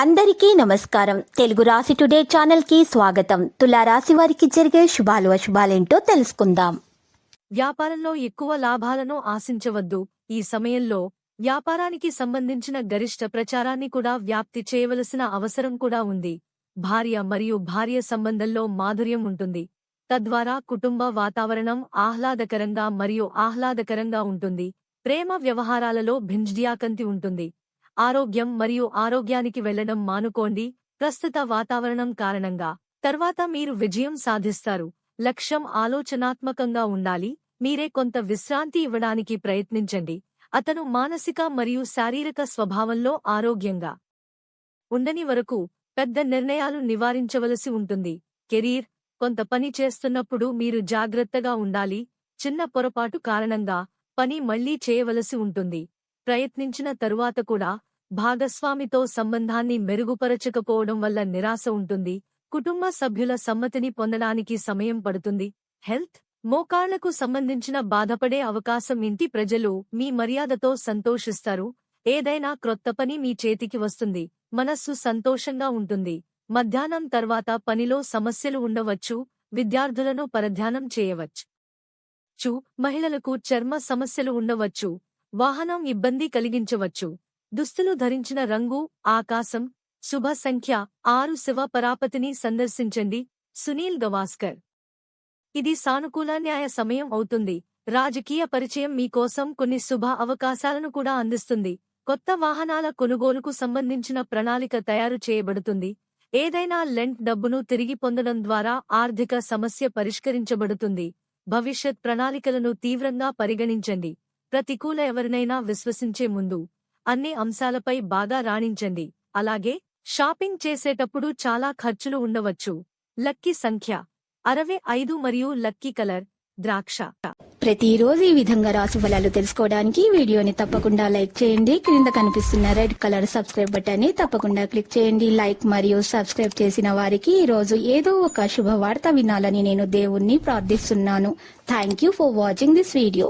అందరికీ నమస్కారం. తెలుగు రాశి టుడే ఛానల్ కి స్వాగతం. తులారాశి వారికి జరిగే శుభాలు అశుభాలేంటో తెలుసుకుందాం. వ్యాపారంలో ఎక్కువ లాభాలను ఆశించవద్దు. ఈ సమయంలో వ్యాపారానికి సంబంధించిన గరిష్ట ప్రచారాన్ని కూడా వ్యాప్తి చేయవలసిన అవసరం కూడా ఉంది. భార్య మరియు భార్య సంబంధంలో మాధుర్యం ఉంటుంది. తద్వారా కుటుంబ వాతావరణం ఆహ్లాదకరంగా ఉంటుంది. ప్రేమ వ్యవహారాలలో భింజ్డియాకంతి ఉంటుంది. ఆరోగ్యం మరియు ఆరోగ్యానికి వెళ్లడం మానుకోండి. ప్రస్తుత వాతావరణం కారణంగా తర్వాత మీరు విజయం సాధిస్తారు. లక్ష్యం ఆలోచనాత్మకంగా ఉండాలి. మీరే కొంత విశ్రాంతి ఇవ్వడానికి ప్రయత్నించండి. అతను మానసిక మరియు శారీరక స్వభావంలో ఆరోగ్యంగా ఉండని వరకు పెద్ద నిర్ణయాలు నివారించవలసి ఉంటుంది. కెరీర్ కొంత పని చేస్తున్నప్పుడు మీరు జాగ్రత్తగా ఉండాలి. చిన్న పొరపాటు కారణంగా పని మళ్లీ చేయవలసి ఉంటుంది. ప్రయత్నించిన తరువాత కూడా భాగస్వామితో సంబంధాన్ని మెరుగుపరచకపోవడం వల్ల నిరాశ ఉంటుంది. కుటుంబ సభ్యుల సమ్మతిని పొందడానికి సమయం పడుతుంది. హెల్త్ మోకాళ్లకు సంబంధించిన బాధపడే అవకాశం. ఇంటి ప్రజలు మీ మర్యాదతో సంతోషిస్తారు. ఏదైనా క్రొత్త పని మీ చేతికి వస్తుంది. మనస్సు సంతోషంగా ఉంటుంది. మధ్యాహ్నం తర్వాత పనిలో సమస్యలు ఉండవచ్చు. విద్యార్థులను పరధ్యానం చేయవచ్చు. మహిళలకు చర్మ సమస్యలు ఉండవచ్చు. వాహనం ఇబ్బంది కలిగించవచ్చు. దుస్తులు ధరించిన రంగు ఆకాశం. శుభ సంఖ్య 6. శివ పరాపతిని సందర్శించండి. సునీల్ గవాస్కర్. ఇది సానుకూల న్యాయ సమయం అవుతుంది. రాజకీయ పరిచయం మీకోసం కొన్ని శుభ అవకాశాలను కూడా అందిస్తుంది. కొత్త వాహనాల కొనుగోలుకు సంబంధించిన ప్రణాళిక తయారు చేయబడుతుంది. ఏదైనా లెంట్ డబ్బును తిరిగి పొందడం ద్వారా ఆర్థిక సమస్య పరిష్కరించబడుతుంది. భవిష్యత్ ప్రణాళికలను తీవ్రంగా పరిగణించండి. ప్రతికూల ఎవరినైనా విశ్వసించే ముందు అన్ని అంశాలపై బాగా రాణించండి. అలాగే షాపింగ్ చేసేటప్పుడు చాలా ఖర్చులు ఉండవచ్చు. లక్కీ సంఖ్య 65 మరియు లక్కీ కలర్ ద్రాక్ష. ప్రతిరోజు ఈ విధంగా రాశి ఫలాలు తెలుసుకోవడానికి వీడియోని తప్పకుండా లైక్ చేయండి. క్రింద కనిపిస్తున్న రెడ్ కలర్ సబ్స్క్రైబ్ బటన్ ని తప్పకుండా క్లిక్ చేయండి. లైక్ మరియు సబ్స్క్రైబ్ చేసిన వారికి ఈ రోజు ఏదో ఒక శుభవార్త వినాలని నేను దేవుణ్ణి ప్రార్థిస్తున్నాను. Thank you for watching this video.